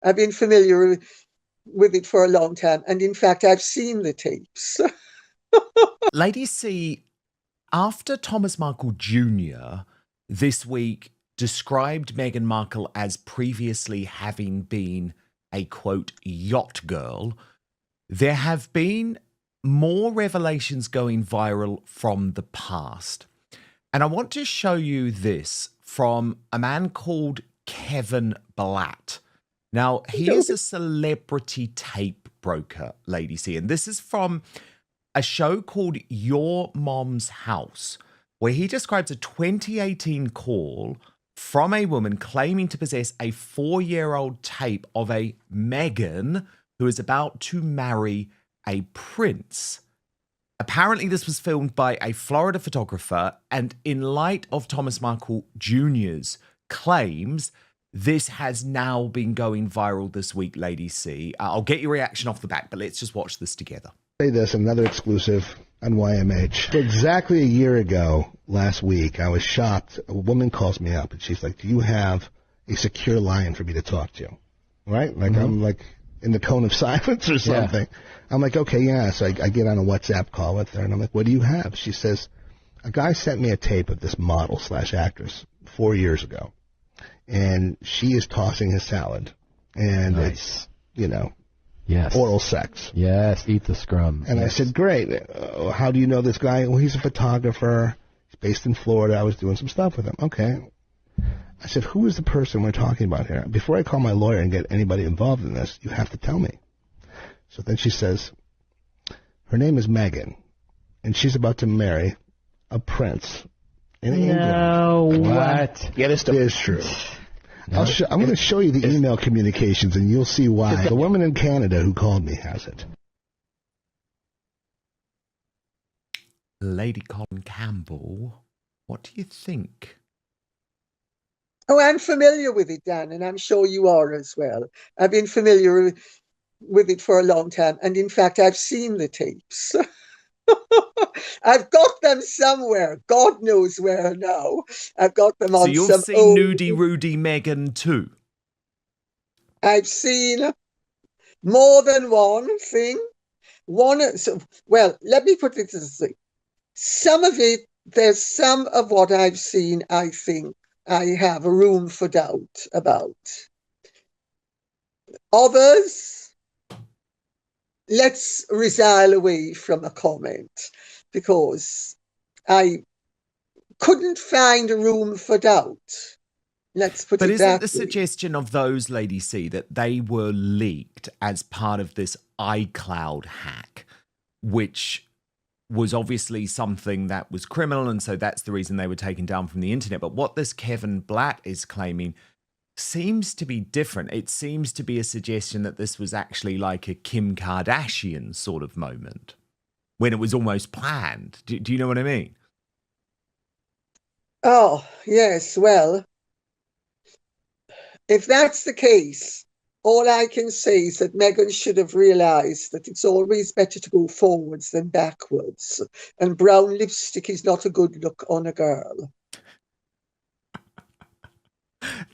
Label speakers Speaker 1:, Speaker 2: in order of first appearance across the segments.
Speaker 1: I've been familiar with it for a long time. And in fact, I've seen the tapes.
Speaker 2: Lady C, after Thomas Markle Jr. this week described Meghan Markle as previously having been a, quote, yacht girl, there have been more revelations going viral from the past. And I want to show you this from a man called Kevin Blatt. Now, he is a celebrity tape broker, Lady C, and this is from a show called Your Mom's House, where he describes a 2018 call from a woman claiming to possess a 4-year-old tape of a Meghan who is about to marry a prince. Apparently, this was filmed by a Florida photographer, and in light of Thomas Markle Jr.'s claims, this has now been going viral this week, Lady C. I'll get your reaction off the bat, but let's just watch this together.
Speaker 3: Say this, another exclusive on YMH. So exactly a year ago, last week, I was shocked. A woman calls me up, and she's like, do you have a secure line for me to talk to? Right? Like, I'm like in the cone of silence or something. Yeah. I'm like, okay, yeah. So I get on a WhatsApp call with her, and I'm like, what do you have? She says, a guy sent me a tape of this model/actress 4 years ago, and she is tossing his salad, and it's, you know, oral sex.
Speaker 4: Yes, eat the scrum.
Speaker 3: And I said, great. How do you know this guy? Well, he's a photographer. He's based in Florida. I was doing some stuff with him. Okay. I said, who is the person we're talking about here? Before I call my lawyer and get anybody involved in this, you have to tell me. So then she says, her name is Meghan, and she's about to marry a prince in England.
Speaker 4: No, what?
Speaker 3: Yeah, this is true. No. I'm going to show you the email communications, and you'll see why. The woman in Canada who called me has it.
Speaker 2: Lady Colin Campbell, what do you think?
Speaker 1: Oh, I'm familiar with it, Dan, and I'm sure you are as well. I've been familiar with it for a long time. And in fact, I've seen the tapes. I've got them somewhere. God knows where now. I've got them on some.
Speaker 2: So you've seen Nudie Rudy Meghan too?
Speaker 1: I've seen more than one thing. Well, let me put it this way. Some of it, there's some of what I've seen, I think I have a room for doubt about. Others, let's resile away from a comment, because I couldn't find a room for doubt. Let's put it that way. But
Speaker 2: isn't the suggestion of those, Lady C, that they were leaked as part of this iCloud hack, which was obviously something that was criminal, and so that's the reason they were taken down from the internet? But what this Kevin Blatt is claiming seems to be different. It seems to be a suggestion that this was actually like a Kim Kardashian sort of moment, when it was almost planned. Do you know what I mean?
Speaker 1: Oh, yes. Well, if that's the case, all I can say is that Meghan should have realised that it's always better to go forwards than backwards. And brown lipstick is not a good look on a girl.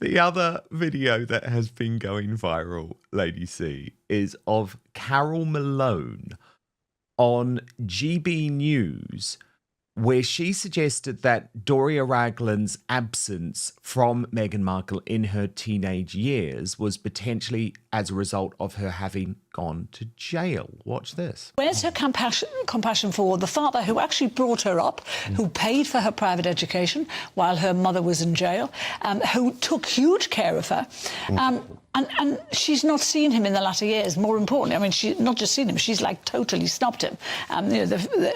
Speaker 2: The other video that has been going viral, Lady C, is of Carol Malone on GB News, where she suggested that Doria Ragland's absence from Meghan Markle in her teenage years was potentially as a result of her having gone to jail. Watch this.
Speaker 5: Where's her compassion for the father who actually brought her up, who paid for her private education while her mother was in jail, who took huge care of her, and she's not seen him in the latter years. More importantly, I mean, she's not just seen him, she's like totally snubbed him. You know,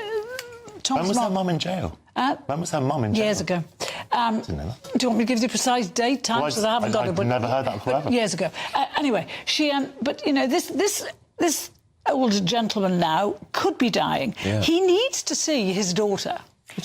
Speaker 6: when was her mum in jail? When was her mum in jail?
Speaker 5: Years ago. Do you want me to give you the precise date, time? Because I haven't got it.
Speaker 6: I've never heard that forever.
Speaker 5: Years ago. Anyway, she. But you know, this old gentleman now could be dying. Yeah. He needs to see his daughter.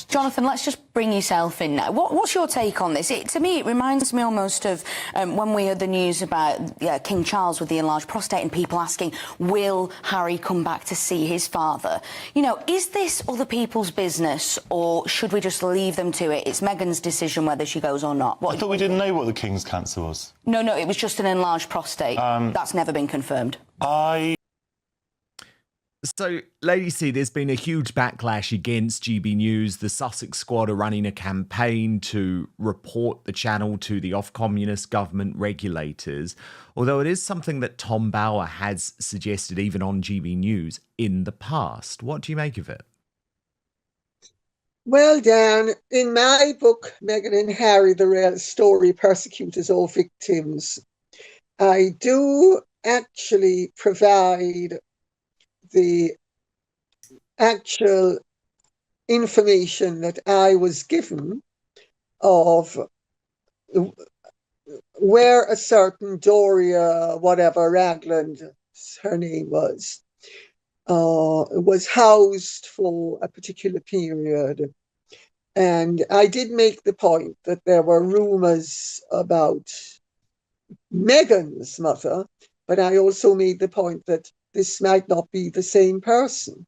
Speaker 7: Jonathan, let's just bring yourself in now. What's your take on this? To me, it reminds me almost of when we heard the news about King Charles with the enlarged prostate and people asking, will Harry come back to see his father? You know, is this other people's business, or should we just leave them to it? It's Meghan's decision whether she goes or not.
Speaker 6: I thought we didn't know what the King's cancer was.
Speaker 7: No, it was just an enlarged prostate. That's never been confirmed.
Speaker 2: So, Lady C, there's been a huge backlash against GB News. The Sussex Squad are running a campaign to report the channel to the off-communist government regulators, although it is something that Tom Bower has suggested even on GB News in the past. What do you make of it?
Speaker 1: Well, Dan, in my book, Meghan and Harry, The Real Story, Persecutors or Victims, I do actually provide the actual information that I was given of where a certain Doria, whatever, Ragland, her name was housed for a particular period. And I did make the point that there were rumours about Meghan's mother, but I also made the point that this might not be the same person.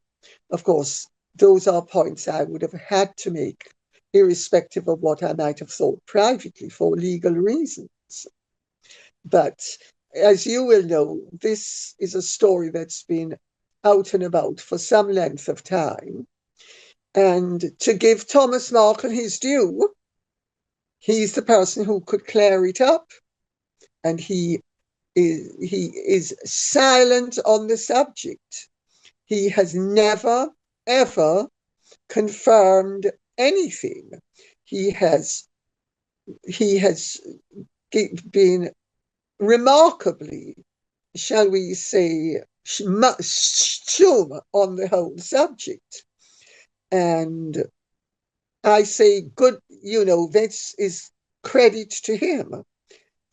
Speaker 1: Of course, those are points I would have had to make, irrespective of what I might have thought privately for legal reasons. But as you will know, this is a story that's been out and about for some length of time. And to give Thomas Markle his due, he's the person who could clear it up. And he is silent on the subject. He has never, ever confirmed anything. He has been remarkably, shall we say, stum on the whole subject. And I say, good, this is credit to him.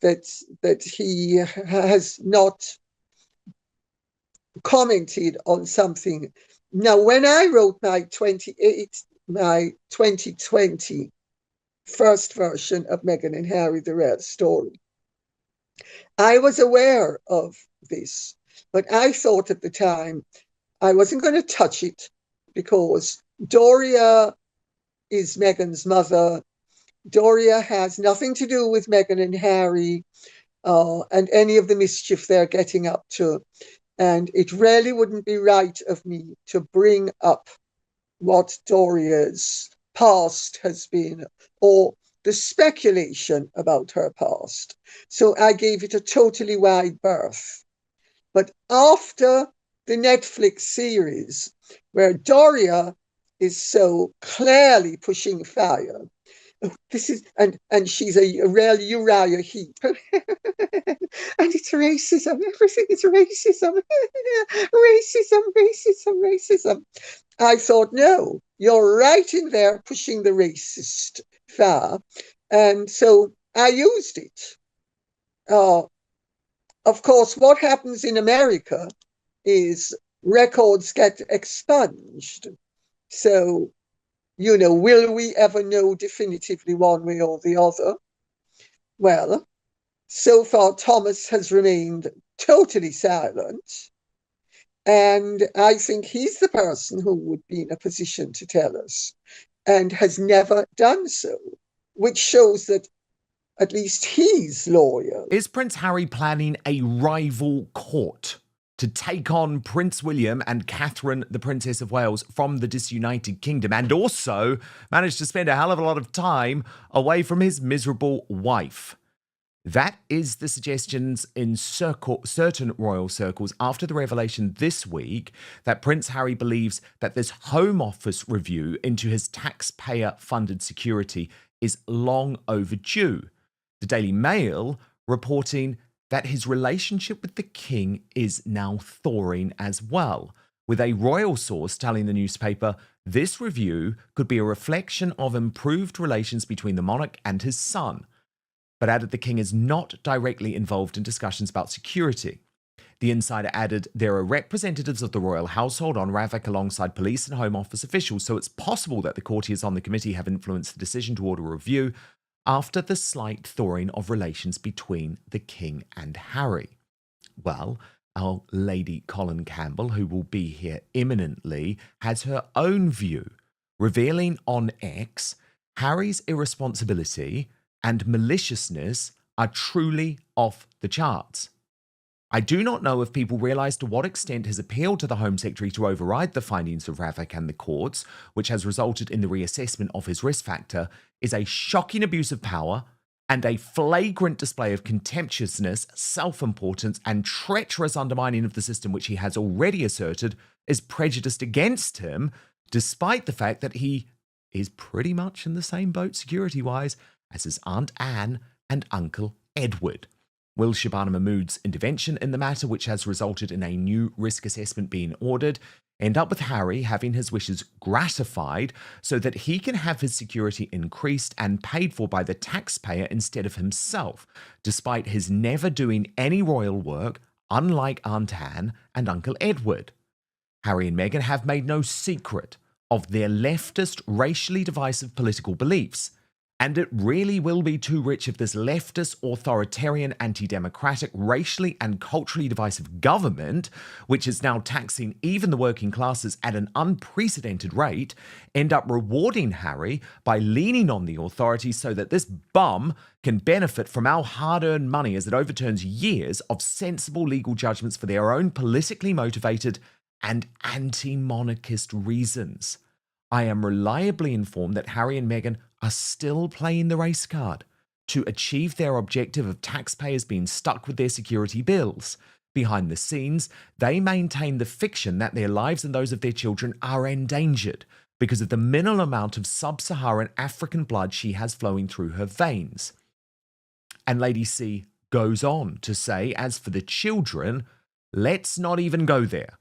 Speaker 1: That he has not commented on something. Now, when I wrote my 2020 first version of Meghan and Harry, The Real Story, I was aware of this, but I thought at the time I wasn't going to touch it because Doria is Meghan's mother. Doria has nothing to do with Meghan and Harry and any of the mischief they're getting up to. And it really wouldn't be right of me to bring up what Doria's past has been or the speculation about her past. So I gave it a totally wide berth. But after the Netflix series, where Doria is so clearly pushing fire, this is and she's a real Uriah Heep. And it's racism. Everything is racism. Racism. I thought, no, you're right in there pushing the racist far. And so I used it. Of course, what happens in America is records get expunged. So will we ever know definitively one way or the other? Well, so far, Thomas has remained totally silent. And I think he's the person who would be in a position to tell us and has never done so, which shows that at least he's loyal.
Speaker 2: Is Prince Harry planning a rival court to take on Prince William and Catherine, the Princess of Wales, from the disunited kingdom, and also managed to spend a hell of a lot of time away from his miserable wife? That is the suggestions in certain royal circles after the revelation this week that Prince Harry believes that this Home Office review into his taxpayer-funded security is long overdue. The Daily Mail reporting that his relationship with the king is now thawing as well, with a royal source telling the newspaper this review could be a reflection of improved relations between the monarch and his son, but added the king is not directly involved in discussions about security. The insider added, there are representatives of the royal household on Ravik alongside police and Home Office officials, so it's possible that the courtiers on the committee have influenced the decision to order a review after the slight thawing of relations between the King and Harry. Well, our Lady Colin Campbell, who will be here imminently, has her own view, revealing on X, Harry's irresponsibility and maliciousness are truly off the charts. I do not know if people realise to what extent his appeal to the Home Secretary to override the findings of Ravik and the courts, which has resulted in the reassessment of his risk factor, is a shocking abuse of power and a flagrant display of contemptuousness, self-importance, and treacherous undermining of the system which he has already asserted is prejudiced against him, despite the fact that he is pretty much in the same boat security-wise as his Aunt Anne and Uncle Edward. Will Shabana Mahmood's intervention in the matter, which has resulted in a new risk assessment being ordered, end up with Harry having his wishes gratified so that he can have his security increased and paid for by the taxpayer instead of himself, despite his never doing any royal work, unlike Aunt Anne and Uncle Edward? Harry and Meghan have made no secret of their leftist, racially divisive political beliefs, and it really will be too rich if this leftist, authoritarian, anti-democratic, racially and culturally divisive government, which is now taxing even the working classes at an unprecedented rate, end up rewarding Harry by leaning on the authorities so that this bum can benefit from our hard-earned money as it overturns years of sensible legal judgments for their own politically motivated and anti-monarchist reasons. I am reliably informed that Harry and Meghan are still playing the race card to achieve their objective of taxpayers being stuck with their security bills. Behind the scenes, they maintain the fiction that their lives and those of their children are endangered because of the minimal amount of sub-Saharan African blood she has flowing through her veins. And Lady C goes on to say, as for the children, let's not even go there.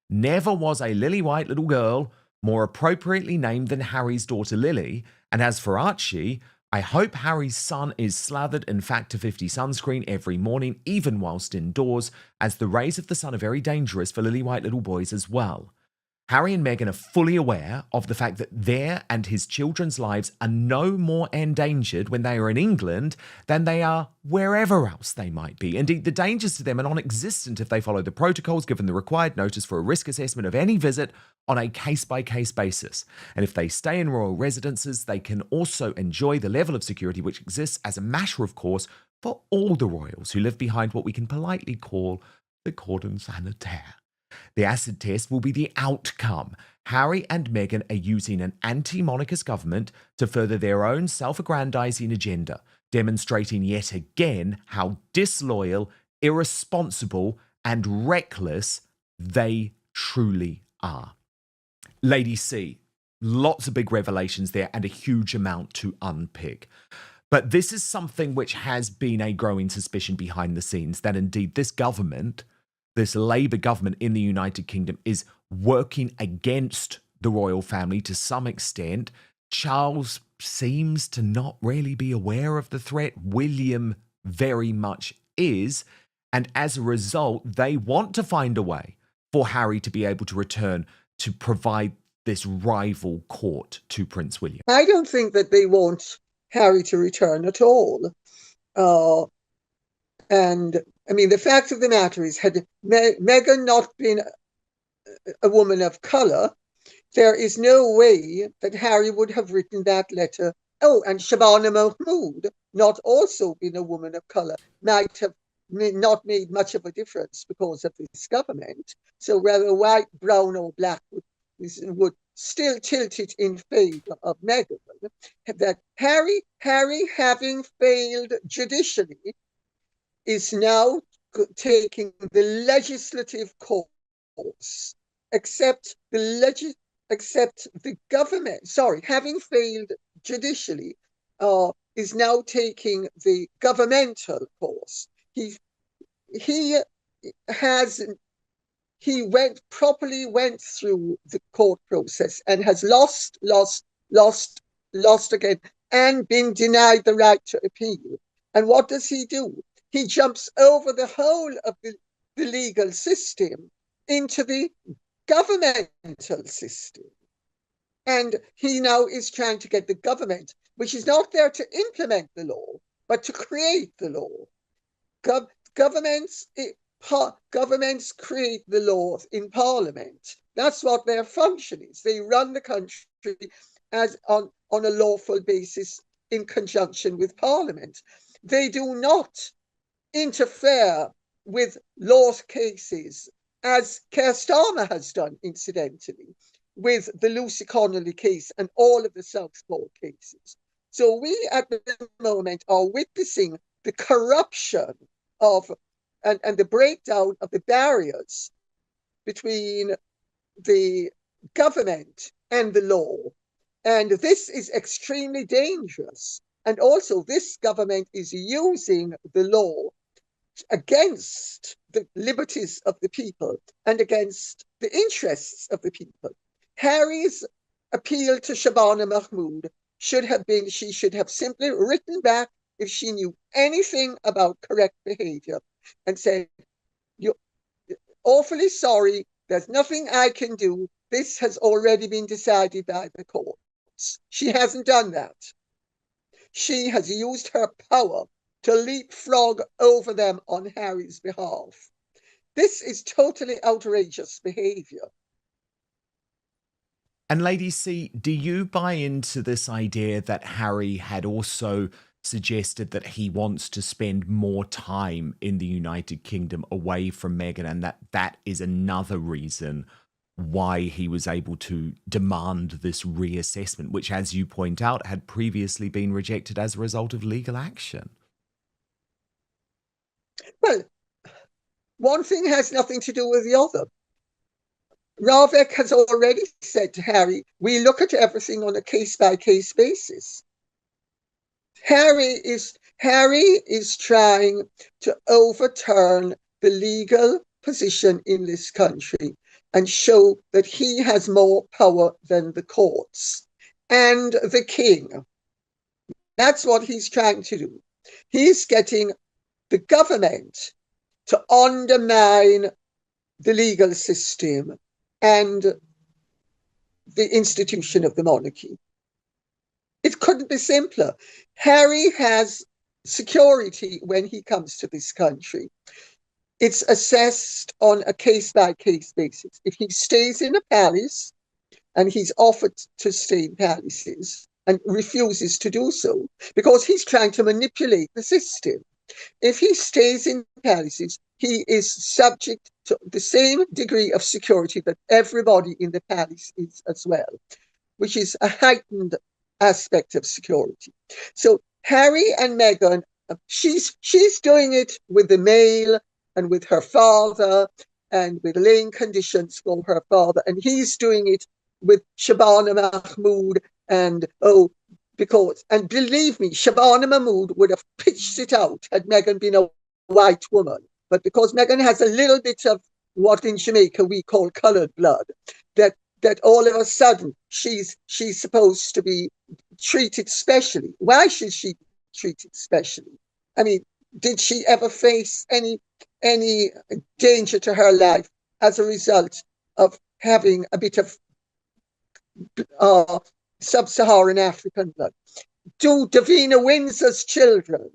Speaker 2: Never was a lily-white little girl more appropriately named than Harry's daughter Lily, and as for Archie, I hope Harry's son is slathered in Factor 50 sunscreen every morning, even whilst indoors, as the rays of the sun are very dangerous for lily-white little boys as well. Harry and Meghan are fully aware of the fact that their and his children's lives are no more endangered when they are in England than they are wherever else they might be. Indeed, the dangers to them are non-existent if they follow the protocols given the required notice for a risk assessment of any visit on a case-by-case basis. And if they stay in royal residences, they can also enjoy the level of security which exists as a matter of course for all the royals who live behind what we can politely call the cordon sanitaire. The acid test will be the outcome. Harry and Meghan are using an anti-monarchist government to further their own self-aggrandizing agenda, demonstrating yet again how disloyal, irresponsible, and reckless they truly are. Lady C, lots of big revelations there and a huge amount to unpick. But this is something which has been a growing suspicion behind the scenes, that indeed this government, this Labour government in the United Kingdom, is working against the royal family to some extent. Charles seems to not really be aware of the threat. William very much is. And as a result, they want to find a way for Harry to be able to return to provide this rival court to Prince William.
Speaker 1: I don't think that they want Harry to return at all. And I mean, the fact of the matter is, had Meghan not been a woman of colour, there is no way that Harry would have written that letter. Oh, and Shabana Mahmood, not also being a woman of colour, might have not made much of a difference because of this government. So whether white, brown or black would still tilt it in favour of Meghan. That Harry having failed judicially is now taking the legislative course, except the government, having failed judicially, is now taking the governmental course. He went through the court process and has lost again and been denied the right to appeal. And what does he do? He jumps over the whole of the the legal system into the governmental system. And he now is trying to get the government, which is not there to implement the law, but to create the law. Governments create the laws in Parliament. That's what their function is. They run the country as on a lawful basis in conjunction with Parliament. They do not interfere with law cases, as Keir Starmer has done, incidentally, with the Lucy Connolly case and all of the Southport cases. So we at the moment are witnessing the corruption of and the breakdown of the barriers between the government and the law. And this is extremely dangerous. And also this government is using the law against the liberties of the people and against the interests of the people. Harry's appeal to Shabana Mahmood she should have simply written back if she knew anything about correct behavior and said, "You're awfully sorry, there's nothing I can do. This has already been decided by the courts." She hasn't done that. She has used her power to leapfrog over them on Harry's behalf. This is totally outrageous behavior.
Speaker 2: And Lady C, do you buy into this idea that Harry had also suggested that he wants to spend more time in the United Kingdom away from Meghan, and that is another reason why he was able to demand this reassessment, which, as you point out, had previously been rejected as a result of legal action?
Speaker 1: Well, one thing has nothing to do with the other. Ravek has already said to Harry, we look at everything on a case-by-case basis. Harry is trying to overturn the legal position in this country and show that he has more power than the courts and the king. That's what he's trying to do. He's getting the government to undermine the legal system and the institution of the monarchy. It couldn't be simpler. Harry has security when he comes to this country. It's assessed on a case-by-case basis. If he stays in a palace, and he's offered to stay in palaces and refuses to do so because he's trying to manipulate the system. If he stays in palaces, he is subject to the same degree of security that everybody in the palace is as well, which is a heightened aspect of security. So Harry and Meghan, she's doing it with the Mail and with her father and with laying conditions for her father, and he's doing it with Shabana Mahmood and believe me, Shabana Mahmood would have pitched it out had Meghan been a white woman. But because Meghan has a little bit of what in Jamaica we call coloured blood, that all of a sudden she's supposed to be treated specially. Why should she be treated specially? I mean, did she ever face any danger to her life as a result of having a bit of sub-Saharan African blood? Do Davina Windsor's children,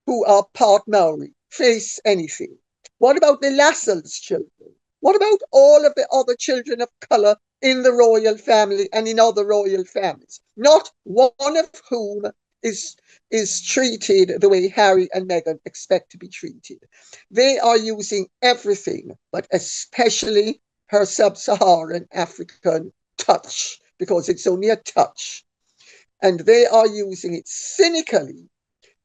Speaker 1: who are part Maori, face anything? What about the Lascelles' children? What about all of the other children of colour in the royal family and in other royal families? Not one of whom is treated the way Harry and Meghan expect to be treated. They are using everything, but especially her sub-Saharan African touch, because it's only a touch. And they are using it cynically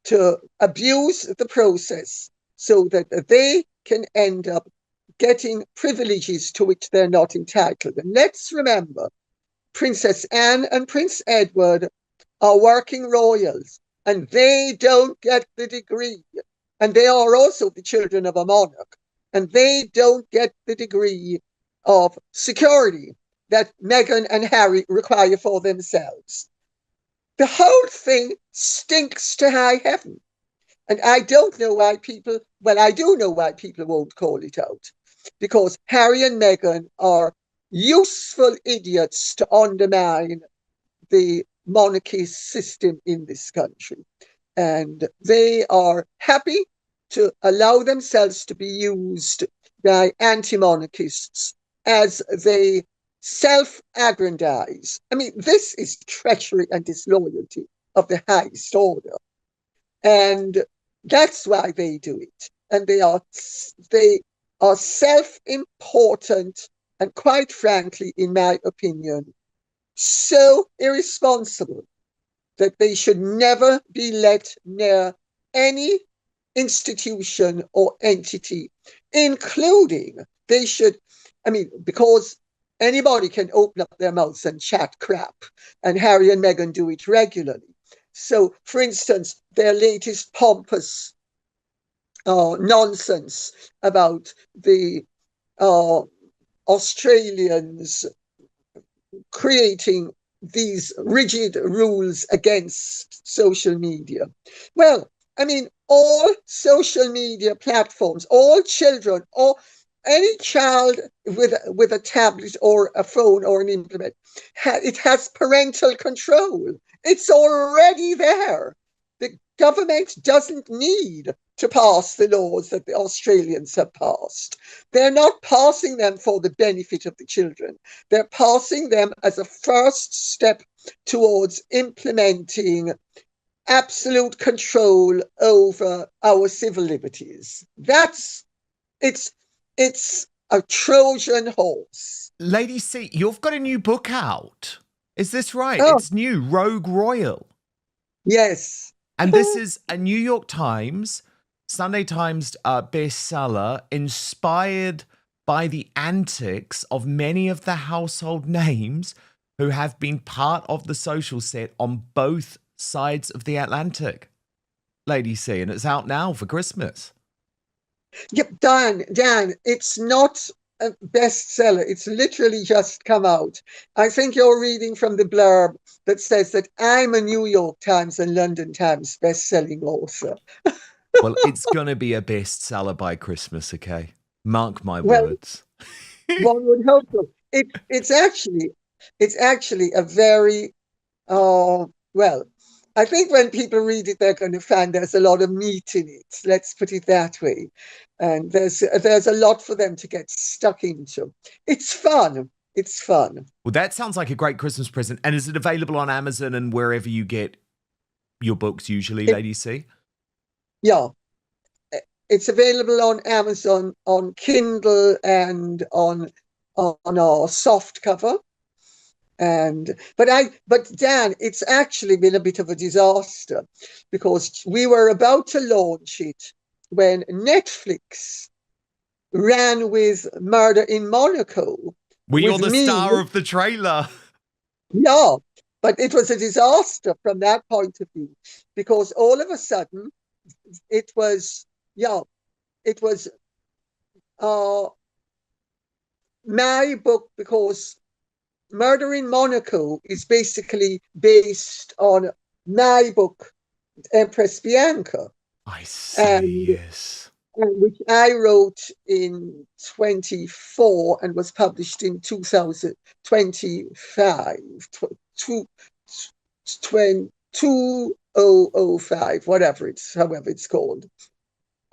Speaker 1: to abuse the process so that they can end up getting privileges to which they're not entitled. And let's remember, Princess Anne and Prince Edward are working royals, and they don't get the degree. And they are also the children of a monarch, and they don't get the degree of security that Meghan and Harry require for themselves. The whole thing stinks to high heaven. And I don't know why people, well, I do know why people won't call it out. Because Harry and Meghan are useful idiots to undermine the monarchy system in this country. And they are happy to allow themselves to be used by anti-monarchists as they self-aggrandize. I mean, this is treachery and disloyalty of the highest order. And that's why they do it. And they are self-important and, quite frankly, in my opinion, so irresponsible that they should never be let near any institution or entity, including they should, I mean, because anybody can open up their mouths and chat crap, and Harry and Meghan do it regularly. So, for instance, their latest pompous nonsense about the Australians creating these rigid rules against social media. Well, I mean, all social media platforms, all children, or any child with a tablet or a phone or an implement, it has parental control. It's already there. The government doesn't need to pass the laws that the Australians have passed. They're not passing them for the benefit of the children. They're passing them as a first step towards implementing absolute control over our civil liberties. It's a Trojan horse.
Speaker 2: Lady C, you've got a new book out. Is this right?
Speaker 1: Oh.
Speaker 2: It's new, Rogue Royal.
Speaker 1: Yes.
Speaker 2: And this is a New York Times, Sunday Times bestseller, inspired by the antics of many of the household names who have been part of the social set on both sides of the Atlantic. Lady C, and it's out now for Christmas.
Speaker 1: Yep, Dan, it's not a bestseller. It's literally just come out. I think you're reading from the blurb that says that I'm a New York Times and London Times best-selling author.
Speaker 2: Well, it's going to be a bestseller by Christmas, okay? Mark my words.
Speaker 1: One would hope so. It's actually a very, well, I think when people read it, they're going to find there's a lot of meat in it. Let's put it that way. And there's a lot for them to get stuck into. It's fun. It's fun.
Speaker 2: Well, that sounds like a great Christmas present. And is it available on Amazon and wherever you get your books usually, Lady C?
Speaker 1: Yeah. It's available on Amazon, on Kindle, and on our soft cover. But Dan, it's actually been a bit of a disaster because we were about to launch it when Netflix ran with Murder in Monaco.
Speaker 2: You're the star of the trailer.
Speaker 1: Yeah, but it was a disaster from that point of view because all of a sudden it was my book, because Murder in Monaco is basically based on my book, Empress Bianca.
Speaker 2: I see, yes.
Speaker 1: Which I wrote in 24 and was published in 2005, 2005, however it's called.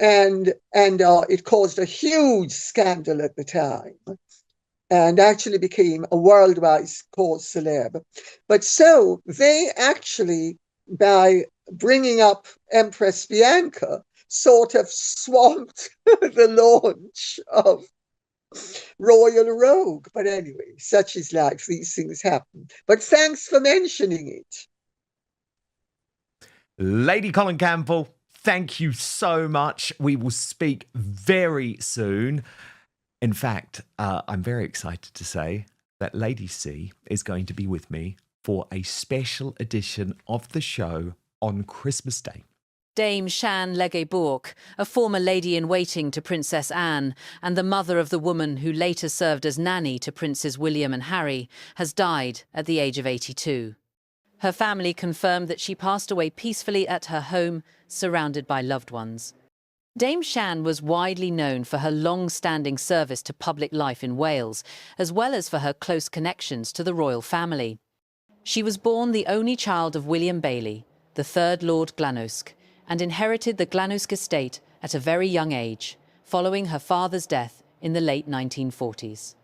Speaker 1: And it caused a huge scandal at the time and actually became a worldwide cause célèbre. But so they actually, by bringing up Empress Bianca, sort of swamped the launch of Royal Rogue. But anyway, such is life. These things happen. But thanks for mentioning it.
Speaker 2: Lady Colin Campbell, thank you so much. We will speak very soon. In fact, I'm very excited to say that Lady C is going to be with me for a special edition of the show on Christmas Day.
Speaker 8: Dame Shan Legge-Bourke, a former lady-in-waiting to Princess Anne and the mother of the woman who later served as nanny to Princes William and Harry, has died at the age of 82. Her family confirmed that she passed away peacefully at her home, surrounded by loved ones. Dame Shan was widely known for her long-standing service to public life in Wales, as well as for her close connections to the royal family. She was born the only child of William Bailey, the third Lord Glanwsk, and inherited the Glanwsk estate at a very young age, following her father's death in the late 1940s.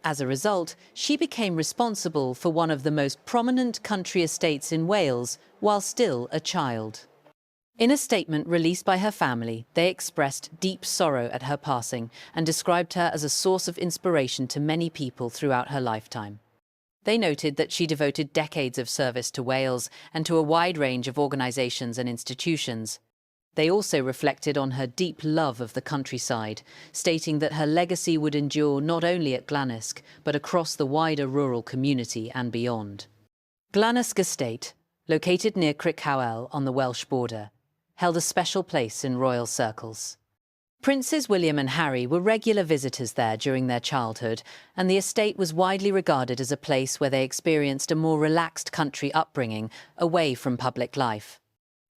Speaker 8: As a result, she became responsible for one of the most prominent country estates in Wales while still a child. In a statement released by her family, they expressed deep sorrow at her passing and described her as a source of inspiration to many people throughout her lifetime. They noted that she devoted decades of service to Wales and to a wide range of organisations and institutions. They also reflected on her deep love of the countryside, stating that her legacy would endure not only at Glanwsk, but across the wider rural community and beyond. Glanwsk Estate, located near Crickhowell on the Welsh border, held a special place in royal circles. Princes William and Harry were regular visitors there during their childhood, and the estate was widely regarded as a place where they experienced a more relaxed country upbringing, away from public life.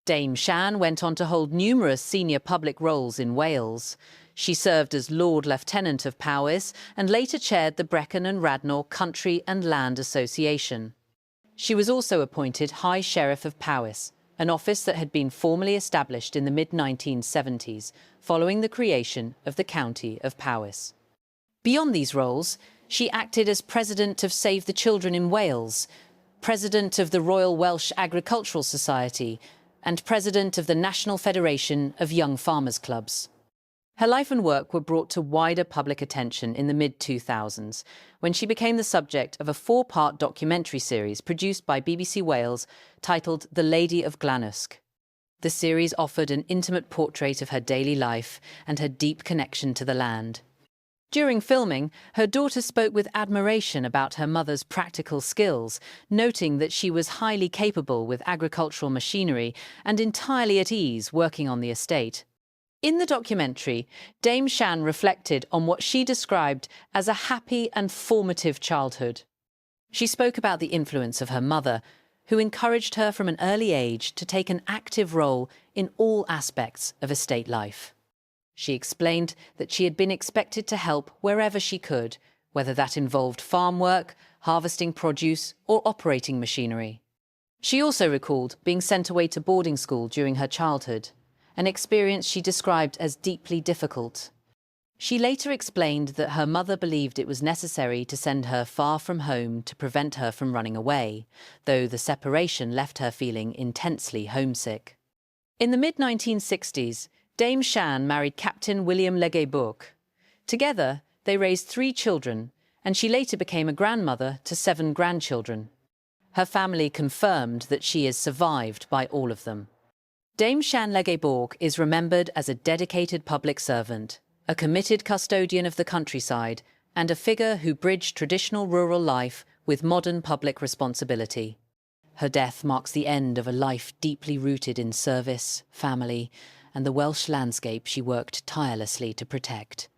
Speaker 8: Dame Shan went on to hold numerous senior public roles in Wales. She served as Lord Lieutenant of Powys and later chaired the Brecon and Radnor Country and Land Association. She was also appointed High Sheriff of Powys, an office that had been formally established in the mid-1970s, following the creation of the County of Powys. Beyond these roles, she acted as President of Save the Children in Wales, President of the Royal Welsh Agricultural Society, and President of the National Federation of Young Farmers Clubs. Her life and work were brought to wider public attention in the mid-2000s, when she became the subject of a 4-part documentary series produced by BBC Wales titled The Lady of Glanwsk. The series offered an intimate portrait of her daily life and her deep connection to the land. During filming, her daughter spoke with admiration about her mother's practical skills, noting that she was highly capable with agricultural machinery and entirely at ease working on the estate. In the documentary, Dame Shan reflected on what she described as a happy and formative childhood. She spoke about the influence of her mother, who encouraged her from an early age to take an active role in all aspects of estate life. She explained that she had been expected to help wherever she could, whether that involved farm work, harvesting produce, or operating machinery. She also recalled being sent away to boarding school during her childhood, an experience she described as deeply difficult. She later explained that her mother believed it was necessary to send her far from home to prevent her from running away, though the separation left her feeling intensely homesick. In the mid-1960s, Dame Shan married Captain William Legge-Bourke. Together, they raised 3 children, and she later became a grandmother to 7 grandchildren. Her family confirmed that she is survived by all of them. Dame Shan Legge-Bourke is remembered as a dedicated public servant, a committed custodian of the countryside, and a figure who bridged traditional rural life with modern public responsibility. Her death marks the end of a life deeply rooted in service, family, and the Welsh landscape she worked tirelessly to protect.